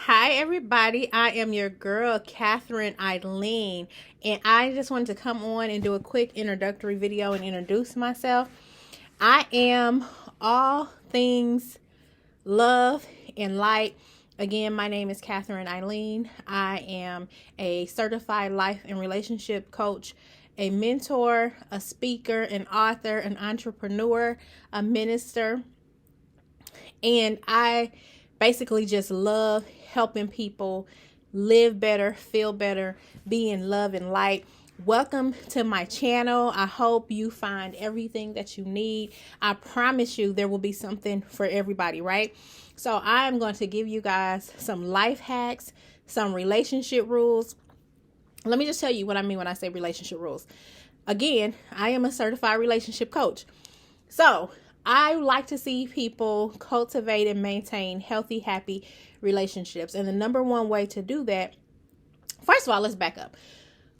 Hi, everybody. I am your girl, Catherine Illene, and I just wanted to come on and do a quick introductory video and introduce myself. I am all things love and light. Again, my name is Catherine Illene. I am a certified life and relationship coach, a mentor, a speaker, an author, an entrepreneur, a minister, and I basically just love helping people live better, feel better, be in love and light. Welcome to my channel. I hope you find everything that you need. I promise you there will be something for everybody, right? So I'm going to give you guys some life hacks, some relationship rules. Let me just tell you what I mean when I say relationship rules. Again, I am a certified relationship coach. So I like to see people cultivate and maintain healthy, happy relationships. And the number one way to do that, first of all, let's back up.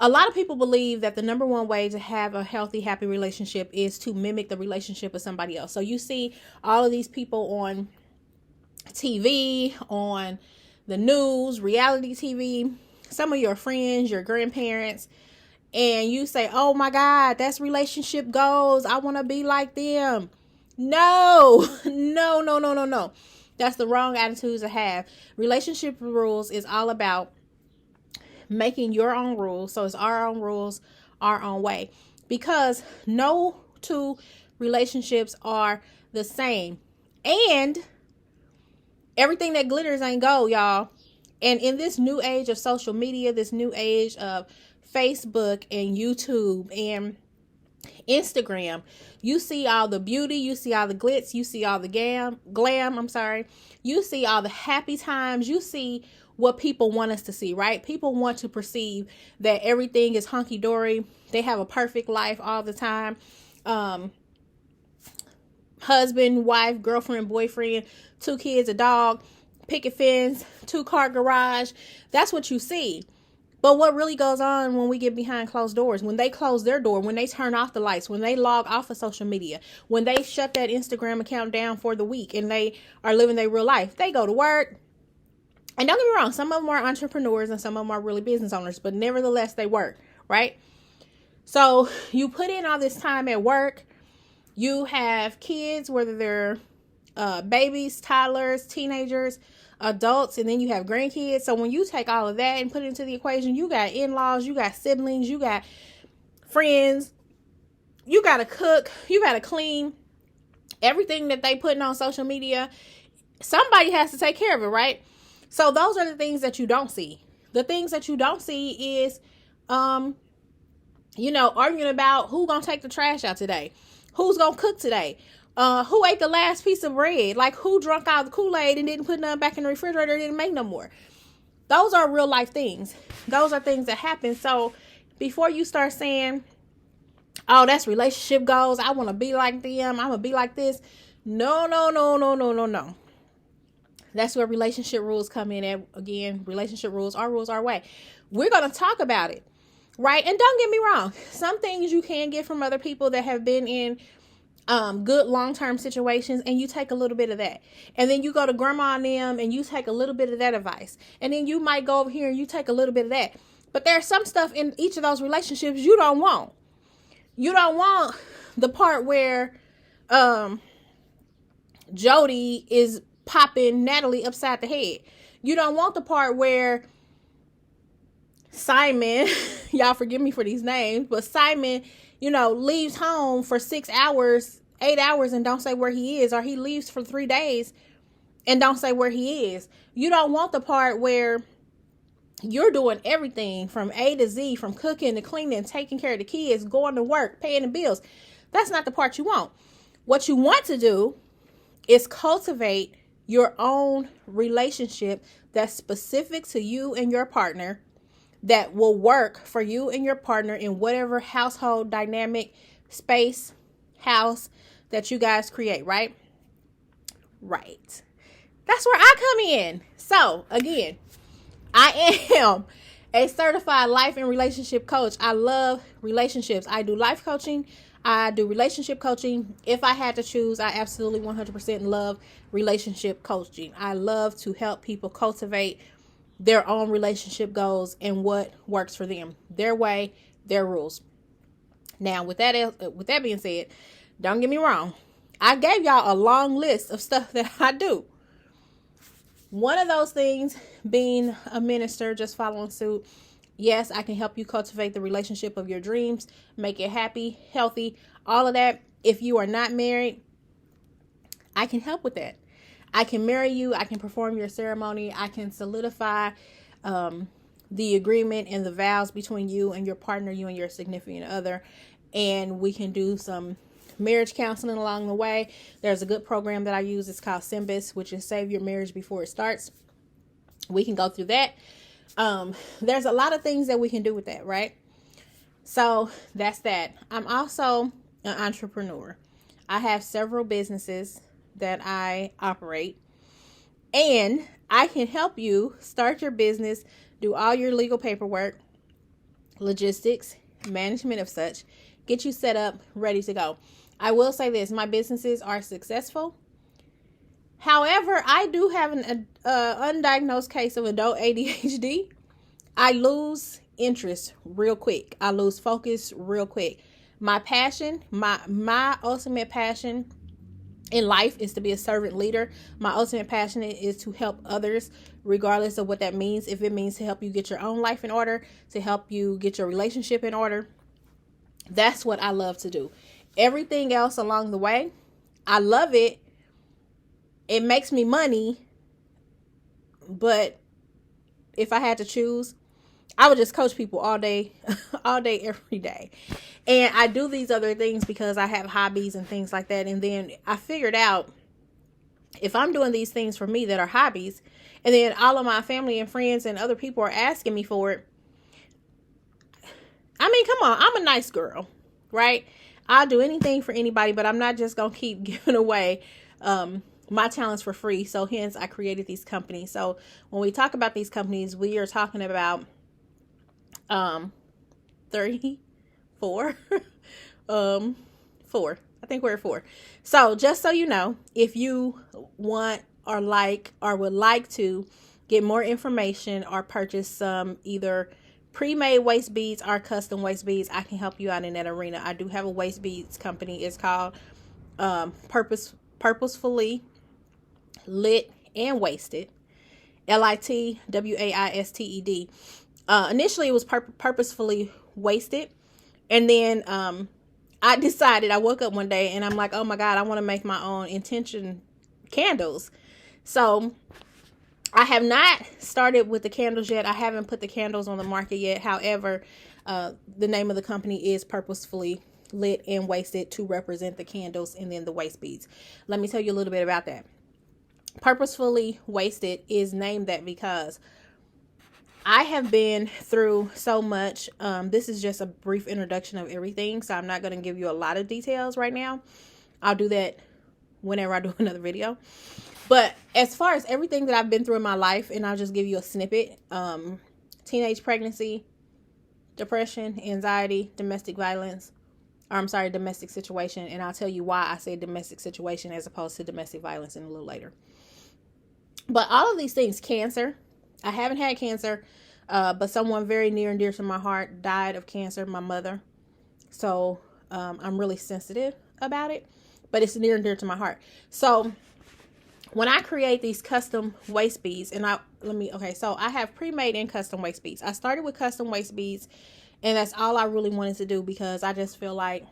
A lot of people believe that the number one way to have a healthy, happy relationship is to mimic the relationship of somebody else. So you see all of these people on TV, on the news, reality TV, some of your friends, your grandparents, and you say, oh my God, that's relationship goals. I want to be like them. No. That's the wrong attitudes to have. Relationship rules is all about making your own rules. So it's our own rules, our own way. Because no two relationships are the same. And everything that glitters ain't gold, y'all. And in this new age of social media, this new age of Facebook and YouTube and Instagram, you see all the beauty, you see all the glitz, you see all the glam, you see all the happy times, you see what people want us to see, right? People want to perceive that everything is hunky-dory. They have a perfect life all the time. Husband, wife, girlfriend, boyfriend, 2 kids, a dog, picket fence, 2-car garage. That's what you see. But what really goes on when we get behind closed doors, when they close their door, when they turn off the lights, when they log off of social media, when they shut that Instagram account down for the week and they are living their real life, they go to work. And don't get me wrong, some of them are entrepreneurs and some of them are really business owners, but nevertheless, they work, right? So you put in all this time at work. You have kids, whether they're babies, toddlers, teenagers, adults, and then you have grandkids. So when you take all of that and put it into the equation, you got in-laws, you got siblings, you got friends, you got to cook, you got to clean. Everything that they putting on social media, somebody has to take care of it, right? So those are the things that you don't see. The things that you don't see is, arguing about who gonna take the trash out today, who's gonna cook today, who ate the last piece of bread, like who drunk all the Kool-Aid and didn't put none back in the refrigerator, didn't make no more. Those are real life things. Those are things that happen. So before you start saying, oh, that's relationship goals, I want to be like them, I'm gonna be like this. No. That's where relationship rules come in at. Again, relationship rules, our way. We're going to talk about it, right? And don't get me wrong. Some things you can get from other people that have been in good long-term situations, and you take a little bit of that. And then you go to grandma and them and you take a little bit of that advice. And then you might go over here and you take a little bit of that. But there's some stuff in each of those relationships you don't want. You don't want the part where Jody is popping Natalie upside the head. You don't want the part where Simon, y'all forgive me for these names, but Simon, leaves home for 6 hours, 8 hours and don't say where he is, or he leaves for 3 days and don't say where he is. You don't want the part where you're doing everything from A to Z, from cooking to cleaning, taking care of the kids, going to work, paying the bills. That's not the part you want. What you want to do is cultivate your own relationship that's specific to you and your partner, that will work for you and your partner in whatever household dynamic, space, house that you guys create, right? Right. That's where I come in. So again, I am a certified life and relationship coach. I love relationships. I do life coaching. I do relationship coaching. If I had to choose, I absolutely 100% love relationship coaching. I love to help people cultivate their own relationship goals and what works for them, their way, their rules. Now, with that being said, don't get me wrong. I gave y'all a long list of stuff that I do. One of those things being a minister, just following suit. Yes, I can help you cultivate the relationship of your dreams, make it happy, healthy, all of that. If you are not married, I can help with that. I can marry you. I can perform your ceremony. I can solidify the agreement and the vows between you and your partner, you and your significant other. And we can do some marriage counseling along the way. There's a good program that I use. It's called Symbis, which is Save Your Marriage Before It Starts. We can go through that. There's a lot of things that we can do with that, right? So that's that. I'm also an entrepreneur. I have several businesses that I operate, and I can help you start your business, do all your legal paperwork, logistics, management of such, get you set up, ready to go. I will say this, my businesses are successful. However, I do have an undiagnosed case of adult ADHD. I lose interest real quick. I lose focus real quick. My passion, my ultimate passion in life is to be a servant leader. My ultimate passion is to help others, regardless of what that means. If it means to help you get your own life in order, to help you get your relationship in order, that's what I love to do. Everything else along the way, I love it. It makes me money, but if I had to choose, I would just coach people all day, every day. And I do these other things because I have hobbies and things like that. And then I figured out if I'm doing these things for me that are hobbies, and then all of my family and friends and other people are asking me for it. I mean, come on, I'm a nice girl, right? I'll do anything for anybody, but I'm not just going to keep giving away my talents for free. So hence I created these companies. So when we talk about these companies, we are talking about 34 4. I think we're at 4. So just so you know, if you want or like or would like to get more information or purchase some either pre-made waist beads or custom waist beads, I can help you out in that arena. I do have a waist beads company. It's called Purposefully Lit and Wasted, LITWAISTED. Initially it was purposefully wasted, and then I decided, I woke up one day and I'm like, oh my God, I want to make my own intention candles. So I have not started with the candles yet. I haven't put the candles on the market yet. However, the name of the company is Purposefully Lit and Wasted to represent the candles and then the waist beads. Let me tell you a little bit about that. Purposefully Wasted is named that because I have been through so much. This is just a brief introduction of everything, so I'm not going to give you a lot of details right now. I'll do that whenever I do another video. But as far as everything that I've been through in my life, and I'll just give you a snippet. Teenage pregnancy, depression, anxiety, domestic situation. And I'll tell you why I say domestic situation as opposed to domestic violence in a little later. But all of these things, cancer. I haven't had cancer, but someone very near and dear to my heart died of cancer, my mother. So I'm really sensitive about it, but it's near and dear to my heart. So when I create these custom waist beads, and so I have pre-made and custom waist beads. I started with custom waist beads, and that's all I really wanted to do because I just feel like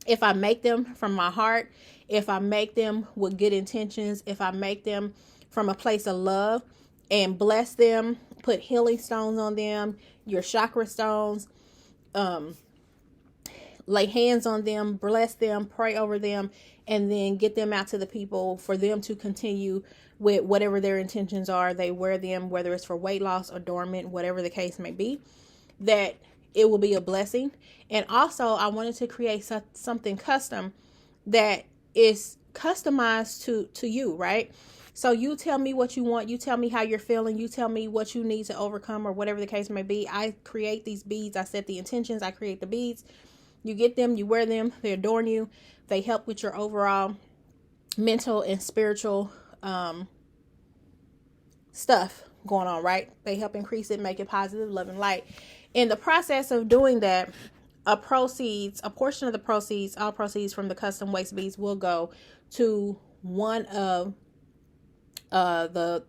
if I make them from my heart, if I make them with good intentions, if I make them from a place of love, and bless them, put healing stones on them, your chakra stones, lay hands on them, bless them, pray over them, and then get them out to the people for them to continue with whatever their intentions are. They wear them, whether it's for weight loss or dormant, whatever the case may be, that it will be a blessing. And also I wanted to create something custom that is customized to you, right? So you tell me what you want. You tell me how you're feeling. You tell me what you need to overcome or whatever the case may be. I create these beads. I set the intentions. I create the beads. You get them, you wear them, they adorn you. They help with your overall mental and spiritual stuff going on, right? They help increase it, make it positive, love, and light. In the process of doing that, a portion of the proceeds, all proceeds from the custom waist beads will go to one of the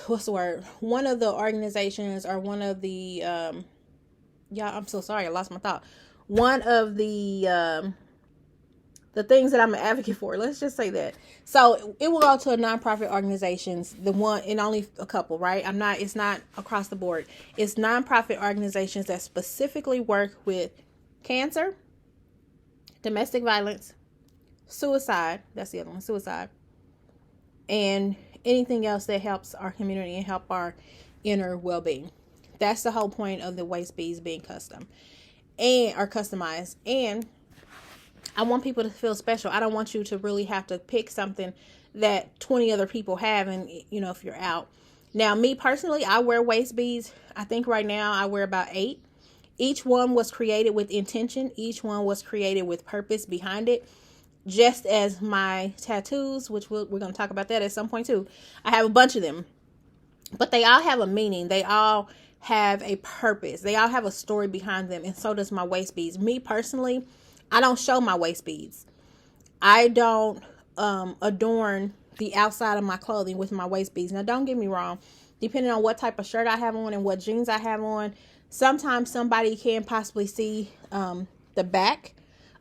what's the word? One of the organizations, or one of the I'm so sorry, I lost my thought. One of the things that I'm an advocate for, let's just say that. So it will go to a nonprofit organizations, the one, and only a couple, right? It's not across the board. It's nonprofit organizations that specifically work with cancer, domestic violence, suicide, that's the other one, suicide, and anything else that helps our community and help our inner well-being. That's the whole point of the waist beads being custom or customized. And I want people to feel special. I don't want you to really have to pick something that 20 other people have, and if you're out. Now, me personally, I wear waist beads. I think right now I wear about 8. Each one was created with intention. Each one was created with purpose behind it. Just as my tattoos, which we're going to talk about that at some point too. I have a bunch of them, but they all have a meaning. They all have a purpose. They all have a story behind them. And so does my waist beads. Me personally, I don't show my waist beads. I don't adorn the outside of my clothing with my waist beads. Now, don't get me wrong. Depending on what type of shirt I have on and what jeans I have on, sometimes somebody can possibly see the back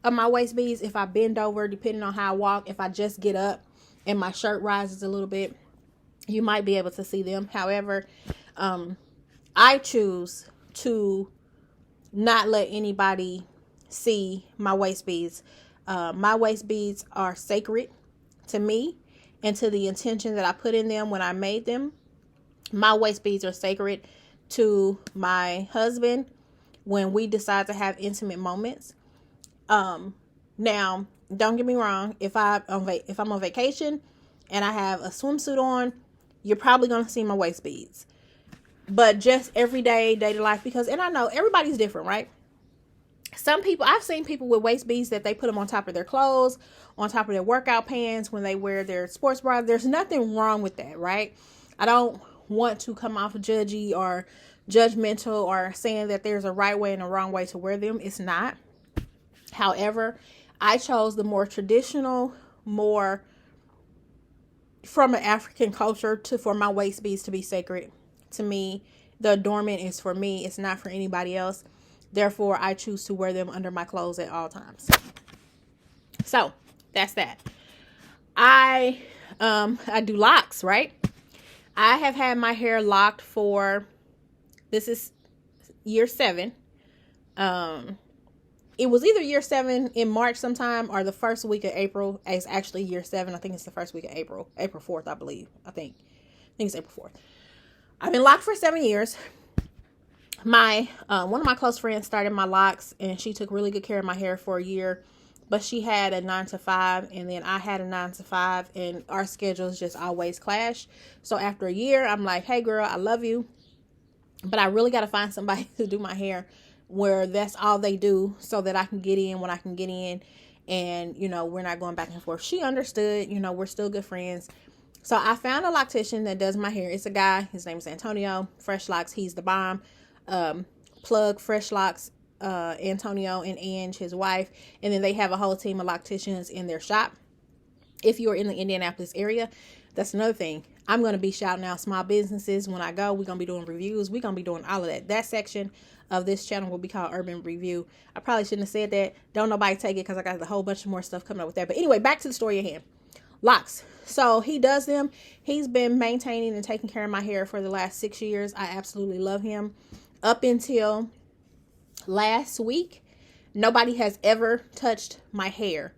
of my waist beads if I bend over, depending on how I walk. If I just get up and my shirt rises a little bit, you might be able to see them. However, I choose to not let anybody see my waist beads. My waist beads are sacred to me and to the intention that I put in them when I made them. My waist beads are sacred to my husband when we decide to have intimate moments. Now, don't get me wrong. If I'm on vacation and I have a swimsuit on, you're probably going to see my waist beads. But just everyday, day-to-day life, and I know everybody's different, right? Some people, I've seen people with waist beads that they put them on top of their clothes, on top of their workout pants, when they wear their sports bra. There's nothing wrong with that, right? I don't want to come off judgy or judgmental or saying that there's a right way and a wrong way to wear them. It's not. However, I chose the more traditional, more from an African culture for my waist beads to be sacred to me. The adornment is for me. It's not for anybody else. Therefore, I choose to wear them under my clothes at all times. So that's that. I do locks, right? I have had my hair locked this is year 7. It was either year 7 in March sometime or the first week of April. It's actually year 7. I think it's the first week of April 4th, I believe. I think it's April 4th. I've been locked for 7 years. One of my close friends started my locks, and she took really good care of my hair for a year, but she had a 9 to 5, and then I had a 9 to 5, and our schedules just always clashed. So after a year, I'm like, hey girl, I love you, but I really got to find somebody to do my hair where that's all they do, so that I can get in when I can get in, and we're not going back and forth. She understood. We're still good friends. So I found a loctician that does my hair. It's a guy. His name is Antonio. Fresh Locks. He's the bomb. Plug Fresh Locks, Antonio and Ange, his wife, and then they have a whole team of locticians in their shop. If you're in the Indianapolis area, that's another thing. I'm going to be shouting out small businesses when I go. We're going to be doing reviews. We're going to be doing all of that. That section of this channel will be called Urban Review. I probably shouldn't have said that. Don't nobody take it, because I got a whole bunch of more stuff coming up with that. But anyway, back to the story at hand. Locks. So he does them. He's been maintaining and taking care of my hair for the last 6 years. I absolutely love him. Up until last week, nobody has ever touched my hair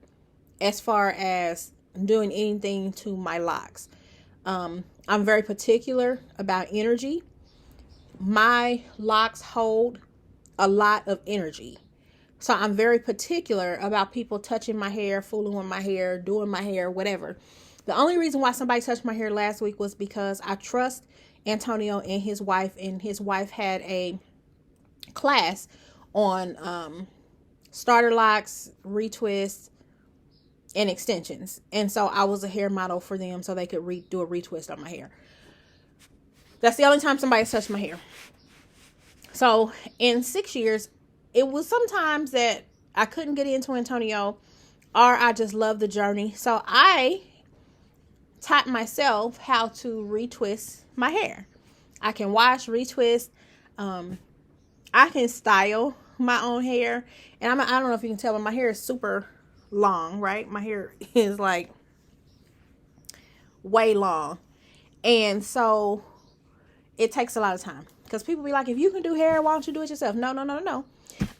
as far as doing anything to my locks. I'm very particular about energy. My locks hold a lot of energy. So I'm very particular about people touching my hair, fooling with my hair, doing my hair, whatever. The only reason why somebody touched my hair last week was because I trust Antonio and his wife had a class on starter locks, retwists, and extensions. And so I was a hair model for them so they could do a retwist on my hair. That's the only time somebody's touched my hair. So in 6 years, it was sometimes that I couldn't get into Antonio, or I just loved the journey. So I taught myself how to retwist my hair. I can wash, retwist. I can style my own hair. And I don't know if you can tell, but my hair is super long, right? My hair is like way long. And so it takes a lot of time. Because people be like, if you can do hair, why don't you do it yourself? No.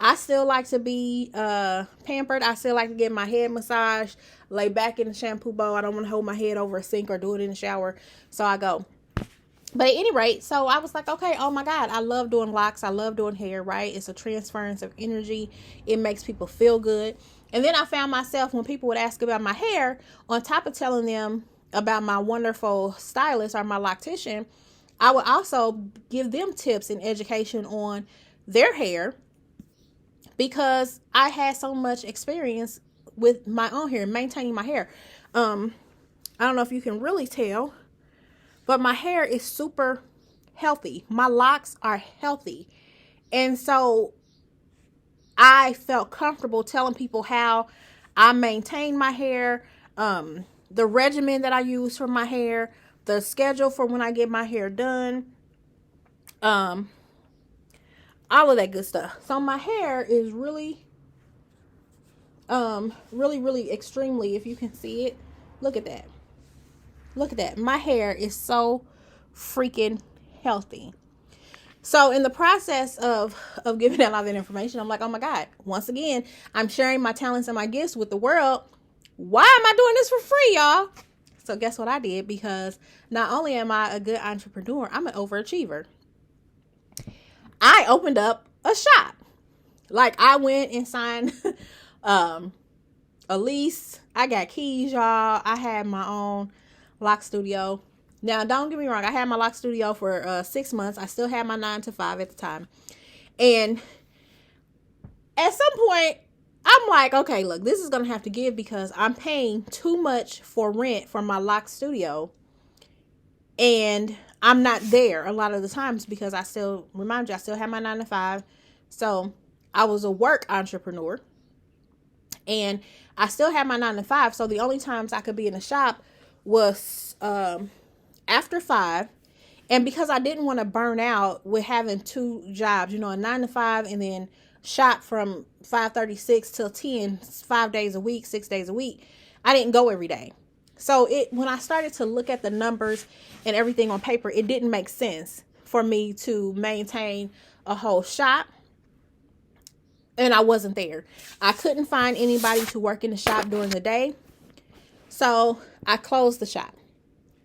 I still like to be pampered. I still like to get my head massaged, lay back in the shampoo bowl. I don't want to hold my head over a sink or do it in the shower. So I go. But at any rate, so I was like, okay, oh my God, I love doing locks. I love doing hair, right? It's a transference of energy. It makes people feel good. And then I found myself, when people would ask about my hair, on top of telling them about my wonderful stylist or my loctician, I would also give them tips and education on their hair, because I had so much experience with my own hair, maintaining my hair. I don't know if you can really tell, but my hair is super healthy. My locks are healthy. And so I felt comfortable telling people how I maintain my hair, the regimen that I use for my hair, the schedule for when I get my hair done, all of that good stuff. So my hair is really extremely, if you can see it, look at that. Look at that. My hair is so freaking healthy. So in the process of giving out all that information, I'm like, oh my God, once again, I'm sharing my talents and my gifts with the world. Why am I doing this for free, y'all? So guess what I did? Because not only am I a good entrepreneur, I'm an overachiever. I opened up a shop. Like, I went and signed a lease. I got keys, y'all. I had my own lock studio. Now, don't get me wrong. I had my lock studio for 6 months. I still had my 9 to 5 at the time. And at some point, I'm like, okay, look, this is going to have to give, because I'm paying too much for rent for my lock studio. And I'm not there a lot of the times, because I still have my 9 to 5. So I was a work entrepreneur, and I still had my 9 to 5. So the only times I could be in the shop was after 5. And because I didn't want to burn out with having 2 jobs, a 9 to 5 and then shop from 5:36 till 10, 5 days a week, 6 days a week, I didn't go every day. So when I started to look at the numbers and everything on paper, it didn't make sense for me to maintain a whole shop. And I wasn't there. I couldn't find anybody to work in the shop during the day. So I closed the shop.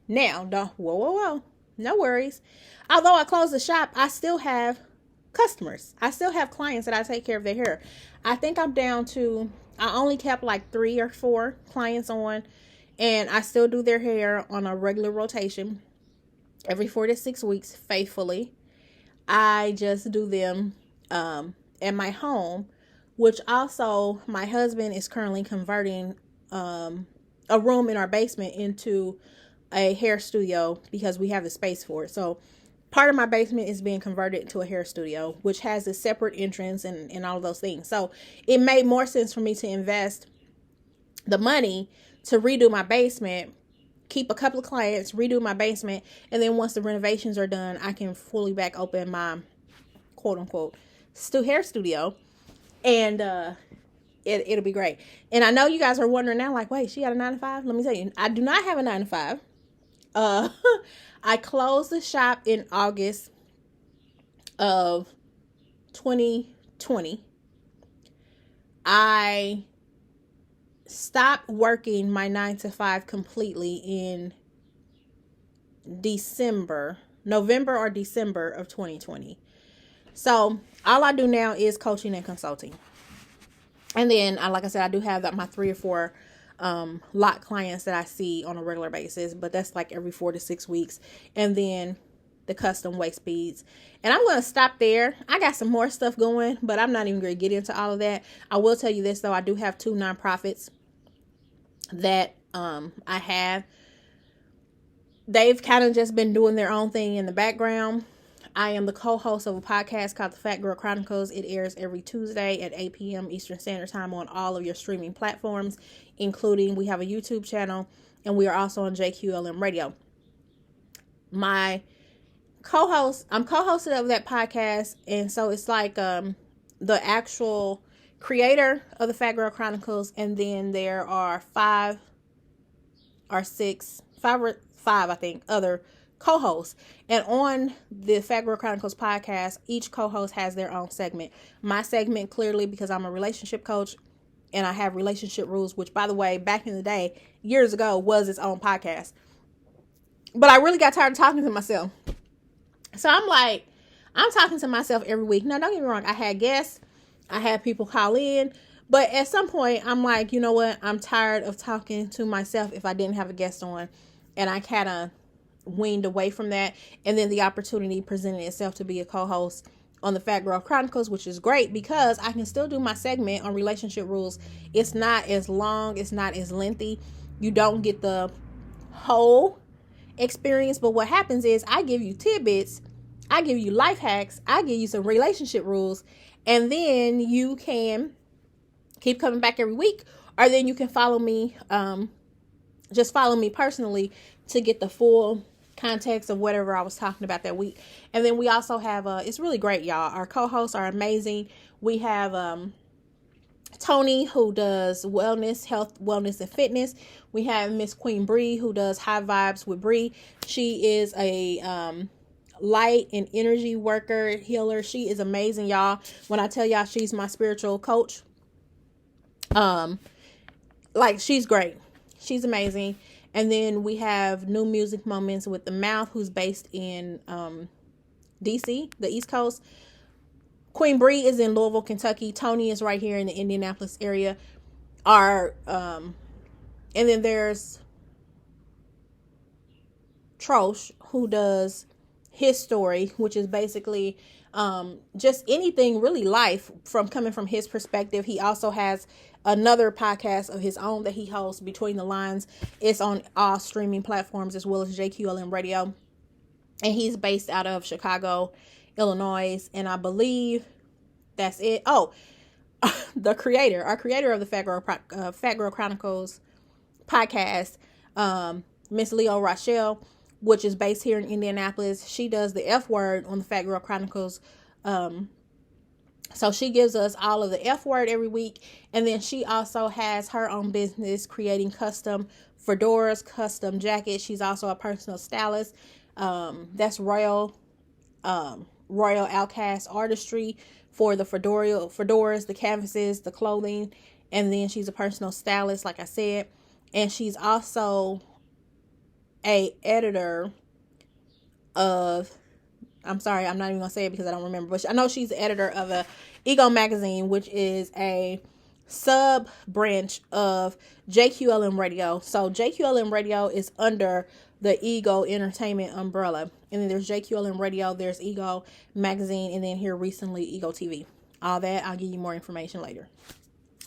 Now, whoa. No worries. Although I closed the shop, I still have customers. I still have clients that I take care of their hair. I think I'm down to, I only kept like 3 or 4 clients on. And I still do their hair on a regular rotation every 4 to 6 weeks faithfully. I just do them at my home, which also my husband is currently converting a room in our basement into a hair studio, because we have the space for it. So part of my basement is being converted to a hair studio, which has a separate entrance and all of those things. So it made more sense for me to invest the money to redo my basement, keep a couple of clients, redo my basement, and then once the renovations are done, I can fully back open my quote unquote hair studio, and it'll be great. And I know you guys are wondering now, like, wait, she got a 9 to 5? Let me tell you, I do not have a 9 to 5. I closed the shop in August of 2020. I stopped working my 9 to 5 completely in November or December of 2020. So all I do now is coaching and consulting. And then, like I said, I do have my 3 or 4 lock clients that I see on a regular basis, but that's like every 4 to 6 weeks. And then the custom waist beads. And I'm going to stop there. I got some more stuff going, but I'm not even going to get into all of that. I will tell you this, though. I do have 2 nonprofits that I have. They've kind of just been doing their own thing in the background. I am the co-host of a podcast called The Fat Girl Chronicles. It airs every Tuesday at 8 p.m. Eastern Standard Time on all of your streaming platforms, including we have a YouTube channel, and we are also on JQLM Radio. I'm co-hosted of that podcast, and so it's like the actual creator of The Fat Girl Chronicles, and then there are 5 I think, other co-hosts. And on the Fat Girl Chronicles podcast, each co-host has their own segment. My segment, clearly, because I'm a relationship coach and I have relationship rules, which, by the way, back in the day, years ago, was its own podcast. But I really got tired of talking to myself. So I'm talking to myself every week. Now, don't get me wrong. I had guests. I had people call in. But at some point, I'm like, you know what? I'm tired of talking to myself if I didn't have a guest on. And I kind of weaned away from that. And then the opportunity presented itself to be a co-host on the Fat Girl Chronicles, which is great because I can still do my segment on relationship rules. It's not as long. It's not as lengthy. You don't get the whole experience. But what happens is I give you tidbits. I give you life hacks. I give you some relationship rules. And then you can keep coming back every week. Or then you can follow me, just follow me personally to get the full context of whatever I was talking about that week. And then we also have, it's really great, y'all. Our co-hosts are amazing. We have Tony, who does wellness, health, wellness, and fitness. We have Miss Queen Bree, who does High Vibes with Bree. She is a light and energy worker, healer. She is amazing, y'all. When I tell y'all she's my spiritual coach, she's great. She's amazing. And then we have New Music Moments with the Mouth, who's based in DC, the East Coast. Queen Bree is in Louisville, Kentucky. Tony is right here in the Indianapolis area. And then there's Trosh, who does his story, which is basically just anything really life from coming from his perspective. He also has another podcast of his own that he hosts, Between the Lines. It's on all streaming platforms as well as JQLM Radio. And he's based out of Chicago, Illinois. And I believe that's it. Oh, our creator of the Fat Girl Chronicles podcast, Miss Leo Rochelle, which is based here in Indianapolis. She does the F word on the Fat Girl Chronicles. So she gives us all of the F word every week. And then she also has her own business creating custom fedoras, custom jackets. She's also a personal stylist. That's Royal Outcast Artistry for the fedoras, the canvases, the clothing. And then she's a personal stylist, like I said. And she's also a editor of, I'm sorry, I'm not even going to say it because I don't remember. But I know she's the editor of a Ego magazine, which is a sub branch of JQLM Radio. So JQLM Radio is under the Ego Entertainment umbrella. And then there's JQLM Radio, there's Ego magazine, and then here recently Ego TV. All that, I'll give you more information later.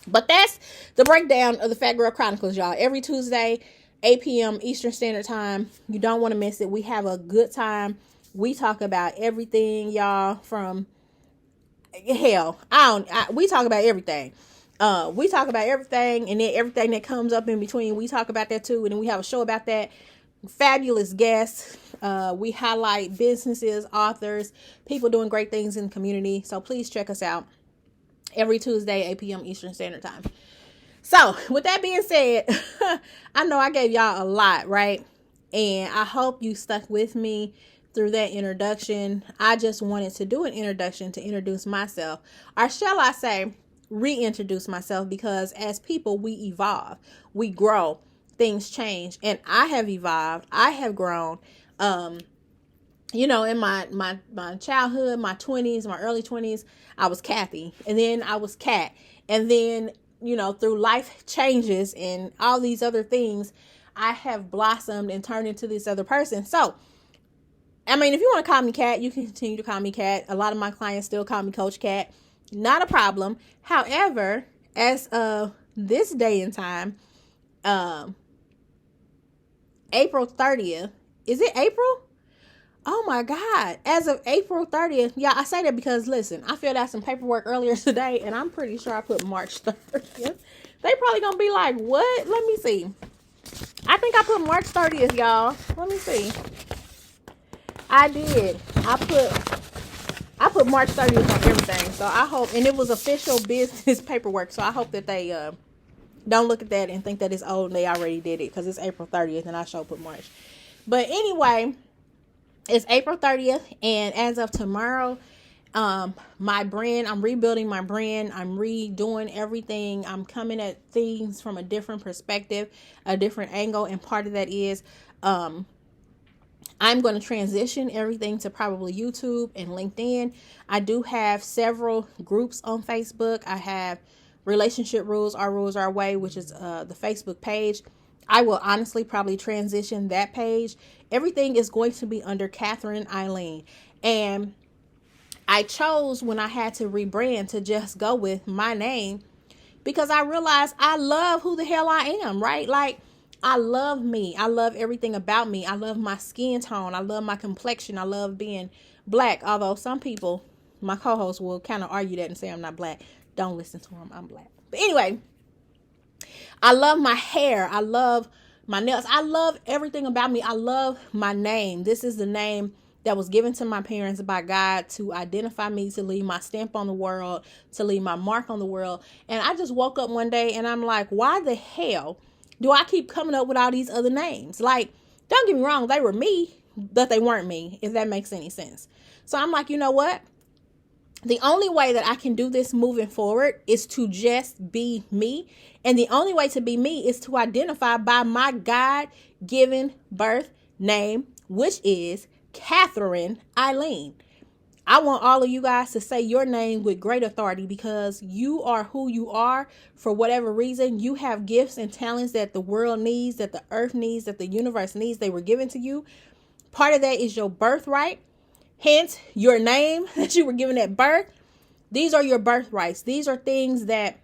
But that's the breakdown of the Fat Girl Chronicles, y'all. Every Tuesday, 8 p.m. Eastern Standard Time. You don't want to miss it. We have a good time. We talk about everything, y'all, from hell. We talk about everything. We talk about everything, and then everything that comes up in between, we talk about that too. And then we have a show about that. Fabulous guests. We highlight businesses, authors, people doing great things in the community. So please check us out every Tuesday, 8 p.m. Eastern Standard Time. So with that being said, I know I gave y'all a lot, right? And I hope you stuck with me through that introduction. I just wanted to do an introduction to introduce myself, or shall I say reintroduce myself, because as people, we evolve, we grow, things change, and I have evolved, I have grown. In my childhood, my 20s, my early 20s, I was Kathy, and then I was Kat, and then through life changes and all these other things, I have blossomed and turned into this other person. So I mean, if you want to call me Cat, you can continue to call me Cat. A lot of my clients still call me Coach Cat. Not a problem. However, as of this day and time, April 30th, is it April? Oh my God. As of April 30th, yeah, I say that because, listen, I filled out some paperwork earlier today, and I'm pretty sure I put March 30th. They probably gonna be like, what? Let me see. I think I put March 30th, y'all. Let me see. I did. I put March 30th on everything. So I hope, and it was official business paperwork, so I hope that they don't look at that and think that it's old and they already did it, because it's April 30th and I sure put March. But anyway, it's April 30th, and as of tomorrow, my brand, I'm rebuilding my brand. I'm redoing everything. I'm coming at things from a different perspective, a different angle, and part of that is I'm going to transition everything to probably YouTube and LinkedIn. I do have several groups on Facebook. I have Relationship Rules, Our Rules, Our Way, which is the Facebook page. I will honestly probably transition that page. Everything is going to be under Catherine Illene. And I chose, when I had to rebrand, to just go with my name, because I realized I love who the hell I am, right? Like, I love me. I love everything about me. I love my skin tone. I love my complexion. I love being black. Although some people, my co-hosts, will kind of argue that and say I'm not black. Don't listen to them. I'm black. But anyway, I love my hair. I love my nails. I love everything about me. I love my name. This is the name that was given to my parents by God to identify me, to leave my stamp on the world, to leave my mark on the world. And I just woke up one day and I'm like, why the hell do I keep coming up with all these other names? Like, don't get me wrong, they were me, but they weren't me, if that makes any sense. So I'm like, you know what? The only way that I can do this moving forward is to just be me. And the only way to be me is to identify by my God-given birth name, which is Catherine Illene. I want all of you guys to say your name with great authority, because you are who you are for whatever reason. You have gifts and talents that the world needs, that the earth needs, that the universe needs. They were given to you. Part of that is your birthright. Hence, your name that you were given at birth. These are your birthrights. These are things that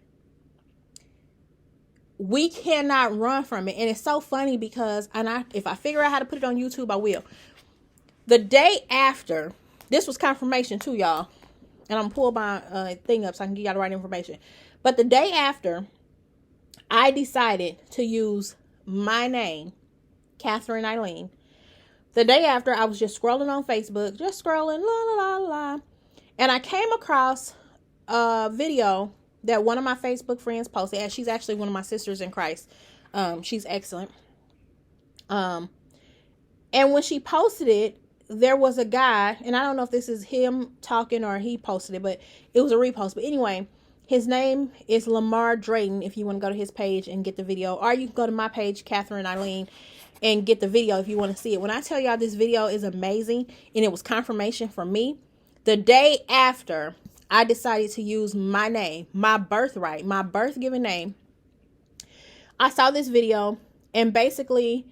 we cannot run from it. And it's so funny because, if I figure out how to put it on YouTube, I will. The day after, this was confirmation too, y'all. And I'm going to pull my thing up so I can give y'all the right information. But the day after, I decided to use my name, Catherine Illene. The day after, I was just scrolling on Facebook, just scrolling, la, la, la, la. And I came across a video that one of my Facebook friends posted. And she's actually one of my sisters in Christ. She's excellent. And when she posted it, there was a guy, and I don't know if this is him talking or he posted it, but it was a repost. But anyway, his name is Lamar Drayton, if you want to go to his page and get the video. Or you can go to my page, Catherine Illene, and get the video if you want to see it. When I tell y'all this video is amazing, and it was confirmation for me, the day after I decided to use my name, my birthright, my birth-given name, I saw this video, and basically,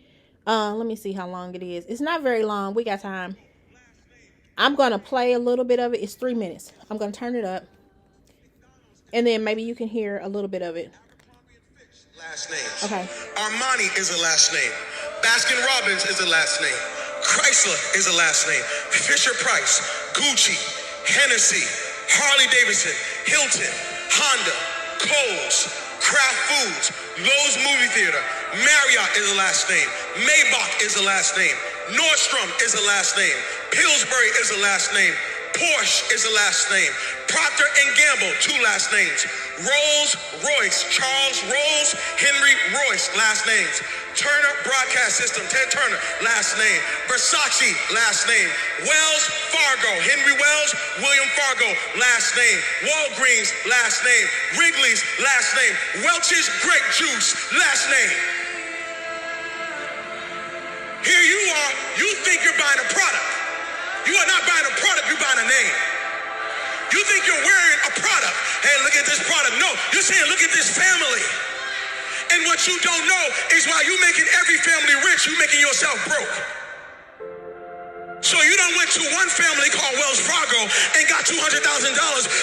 let me see how long it is. It's not very long. We got time. I'm going to play a little bit of it. It's 3 minutes. I'm going to turn it up, and then maybe you can hear a little bit of it. Last names. Okay. Armani is a last name. Baskin Robbins is a last name. Chrysler is a last name. Fisher Price, Gucci, Hennessy, Harley Davidson, Hilton, Honda, Kohl's, Kraft Foods, Lowe's Movie Theater, Marriott is a last name. Maybach is a last name. Nordstrom is a last name. Pillsbury is a last name. Porsche is a last name. Procter & Gamble, 2 last names. Rolls-Royce, Charles Rolls, Henry Royce, last names. Turner Broadcast System, Ted Turner, last name. Versace, last name. Wells Fargo, Henry Wells, William Fargo, last name. Walgreens, last name. Wrigley's, last name. Welch's Grape Juice, last name. Here you are, you think you're buying a product. You are not buying a product, you're buying a name. You think you're wearing a product. Hey, look at this product. No, you're saying, look at this family. And what you don't know is while you're making every family rich, you're making yourself broke. So you done went to one family called Wells Fargo and got $200,000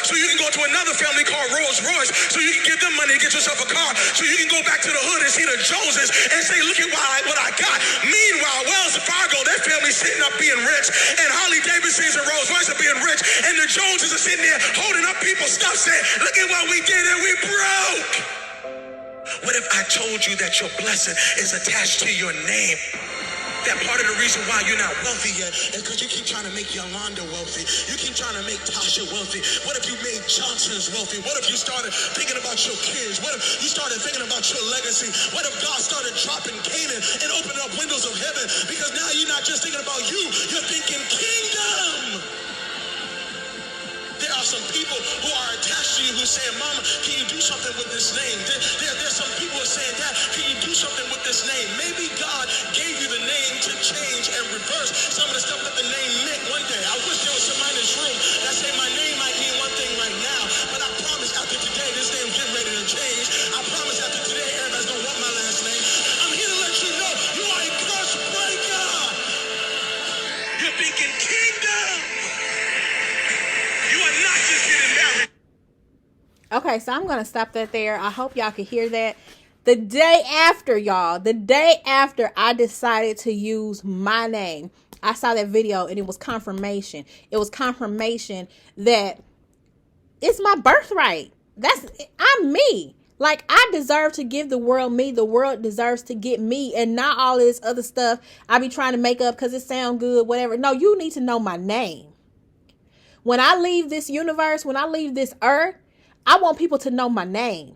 so you can go to another family called Rolls Royce so you can give them money to get yourself a car so you can go back to the hood and see the Joneses and say, look at what I got. Meanwhile, Wells Fargo, their family's sitting up being rich, and Harley Davidsons and Rolls Royce are being rich, and the Joneses are sitting there holding up people's stuff saying, look at what we did and we broke. What if I told you that your blessing is attached to your name? That part of the reason why you're not wealthy yet is because you keep trying to make Yolanda wealthy. You keep trying to make Tasha wealthy. What if you made Johnson's wealthy? What if you started thinking about your kids? What if you started thinking about your legacy? What if God started dropping Canaan and opening up windows of heaven? Because now you're not just thinking about you, you're thinking kingdom. There are some people who are attached to you who are saying, Mama, can you do something with this name? There's some people who are saying, Dad, can you do something with this name? Maybe God gave you the name to change and reverse some of the stuff that the name meant one day. I wish there was somebody in this room that say my name might mean one thing right now, but I promise after today, this name's getting ready to change. I promise after today, everybody's going to want my last name. I'm here to let you know you are a curse breaker. You're thinking kingdom. You are not just getting married. Okay, so I'm going to stop that there. I hope y'all could hear that. The day after, y'all, the day after I decided to use my name, I saw that video and it was confirmation. It was confirmation that it's my birthright. I'm me. Like, I deserve to give the world me. The world deserves to get me, and not all of this other stuff I be trying to make up because it sounds good, whatever. No, you need to know my name. When I leave this universe, when I leave this earth, I want people to know my name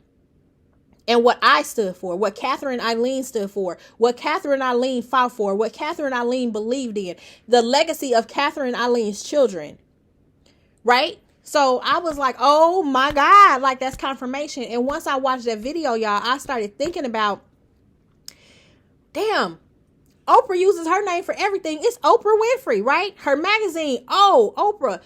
and what I stood for, what Catherine Illene stood for, what Catherine Illene fought for, what Catherine Illene believed in, the legacy of Catherine Illene's children, right? So I was like, oh my God, like that's confirmation. And once I watched that video, y'all, I started thinking about, damn, Oprah uses her name for everything. It's Oprah Winfrey, right? Her magazine, oh, Oprah.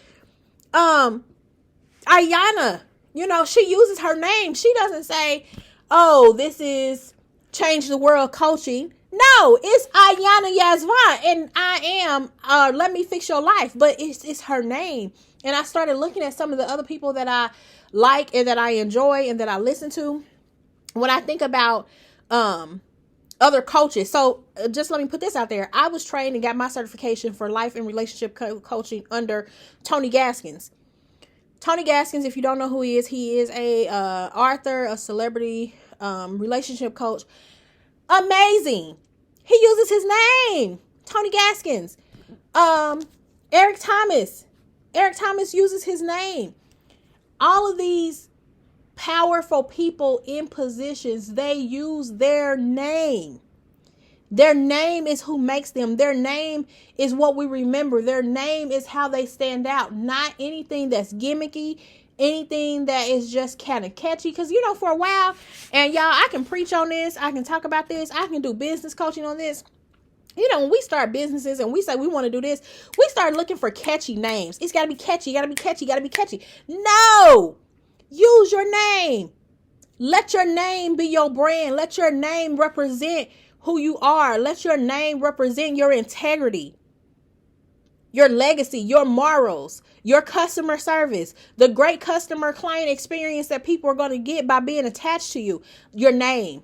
Ayana, you know, she uses her name. She doesn't say, oh, this is Change the World Coaching. No, it's Ayana Yazvan, and I am Let Me Fix Your Life, but it's her name. And I started looking at some of the other people that I like and that I enjoy and that I listen to when I think about other coaches. So just let me put this out there. I was trained and got my certification for life and relationship coaching under Tony Gaskins. Tony Gaskins, if you don't know who he is a author, a celebrity relationship coach. Amazing. He uses his name, Tony Gaskins. Eric Thomas uses his name. All of these powerful people in positions, they use their name. Their name is who makes them. Their name is what we remember. Their name is how they stand out. Not anything that's gimmicky, anything that is just kind of catchy. Because, you know, for a while, and y'all, I can preach on this. I can talk about this. I can do business coaching on this. You know, when we start businesses and we say we want to do this, we start looking for catchy names. It's got to be catchy. Got to be catchy. Got to be catchy. No! Use your name. Let your name be your brand. Let your name represent who you are. Let your name represent your integrity, your legacy, your morals, your customer service, the great customer client experience that people are going to get by being attached to you, your name,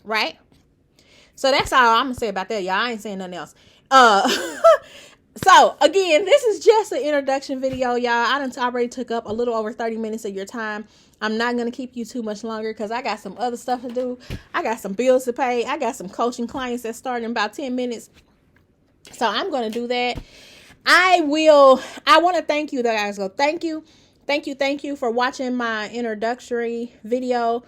right? So that's all I'm going to say about that, y'all. I ain't saying nothing else. So again, this is just an introduction video, y'all. I already took up a little over 30 minutes of your time. I'm not going to keep you too much longer because I got some other stuff to do. I got some bills to pay. I got some coaching clients that start in about 10 minutes. So I'm going to do that. I want to thank you guys. So thank you for watching my introductory video.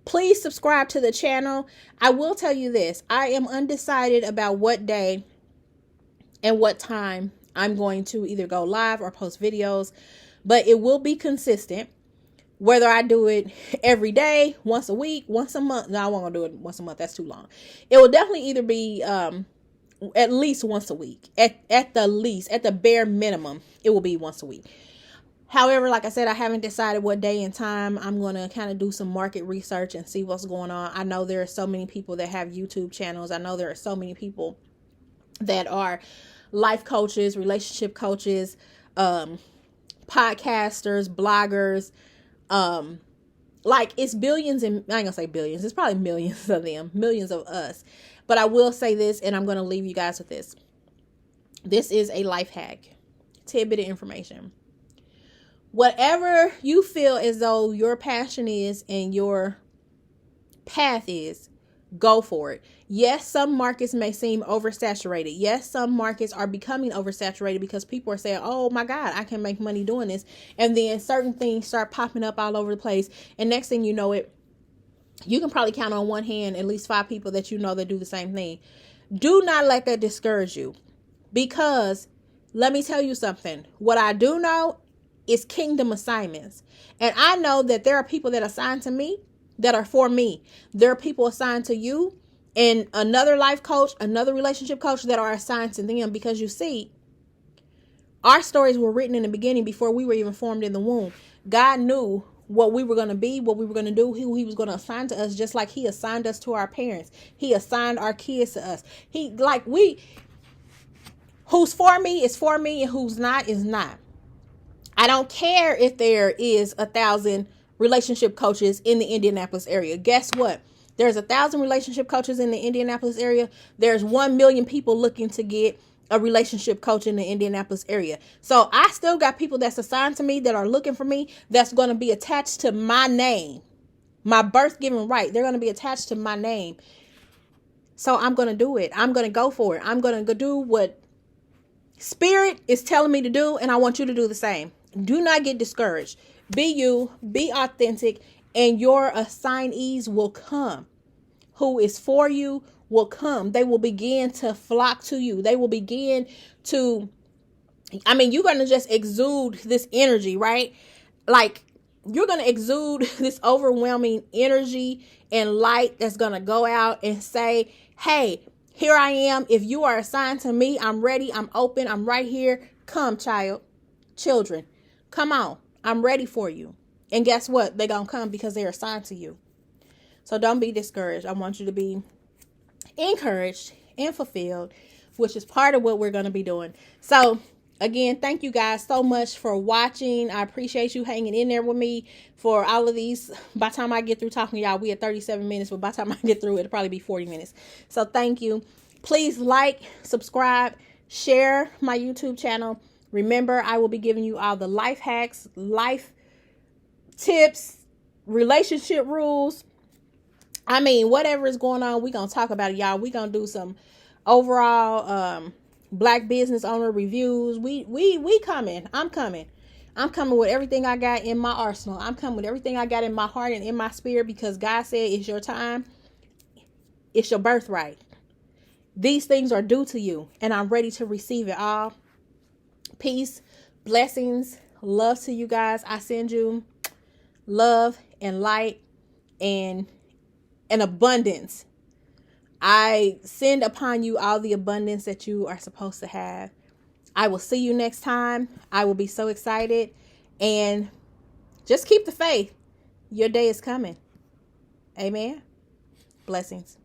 Please subscribe to the channel. I will tell you this. I am undecided about what day and what time I'm going to either go live or post videos, but it will be consistent. Whether I do it every day, once a week, once a month. No, I won't do it once a month. That's too long. It will definitely either be at least once a week. At the least, at the bare minimum, it will be once a week. However, like I said, I haven't decided what day and time. I'm going to kind of do some market research and see what's going on. I know there are so many people that have YouTube channels. I know there are so many people that are life coaches, relationship coaches, podcasters, bloggers. Like, it's billions, and I ain't gonna say billions, it's probably millions of them, millions of us. But I will say this, and I'm gonna leave you guys with this. This is a life hack, tidbit of information. Whatever you feel as though your passion is and your path is, go for it. Yes, some markets may seem oversaturated. Yes, some markets are becoming oversaturated because people are saying, oh my God, I can make money doing this. And then certain things start popping up all over the place. And next thing you know it, you can probably count on one hand at least 5 people that you know that do the same thing. Do not let that discourage you, because let me tell you something. What I do know is kingdom assignments. And I know that there are people that are assigned to me that are for me. There are people assigned to you and another life coach, another relationship coach that are assigned to them, because you see, our stories were written in the beginning before we were even formed in the womb. God knew what we were going to be, what we were going to do, who he was going to assign to us, just like he assigned us to our parents. He assigned our kids to us. Who's for me is for me, and who's not is not. I don't care if there is 1,000 relationship coaches in the Indianapolis area. Guess what? There's 1,000 relationship coaches in the Indianapolis area. There's 1 million people looking to get a relationship coach in the Indianapolis area. So I still got people that's assigned to me that are looking for me, that's going to be attached to my name, my birth given right. They're going to be attached to my name. So I'm going to do it. I'm going to go for it. I'm going to do what Spirit is telling me to do, and I want you to do the same. Do not get discouraged. Be you, be authentic, and your assignees will come. Who is for you will come. They will begin to flock to you. They will begin to, you're going to just exude this energy, right? Like, you're going to exude this overwhelming energy and light that's going to go out and say, hey, here I am. If you are assigned to me, I'm ready. I'm open. I'm right here. Come, children, come on. I'm ready for you. And guess what? They're going to come because they're assigned to you. So don't be discouraged. I want you to be encouraged and fulfilled, which is part of what we're going to be doing. So again, thank you guys so much for watching. I appreciate you hanging in there with me for all of these. By the time I get through talking to y'all, we at 37 minutes, but by the time I get through, it'll probably be 40 minutes. So thank you. Please like, subscribe, share my YouTube channel. Remember, I will be giving you all the life hacks, life tips, relationship rules. Whatever is going on, we're going to talk about it, y'all. We're going to do some overall Black business owner reviews. We coming. I'm coming. I'm coming with everything I got in my arsenal. I'm coming with everything I got in my heart and in my spirit, because God said it's your time. It's your birthright. These things are due to you, and I'm ready to receive it all. Peace, blessings, love to you guys. I send you love and light and an abundance. I send upon you all the abundance that you are supposed to have. I will see you next time. I will be so excited. And just keep the faith. Your day is coming. Amen. Blessings.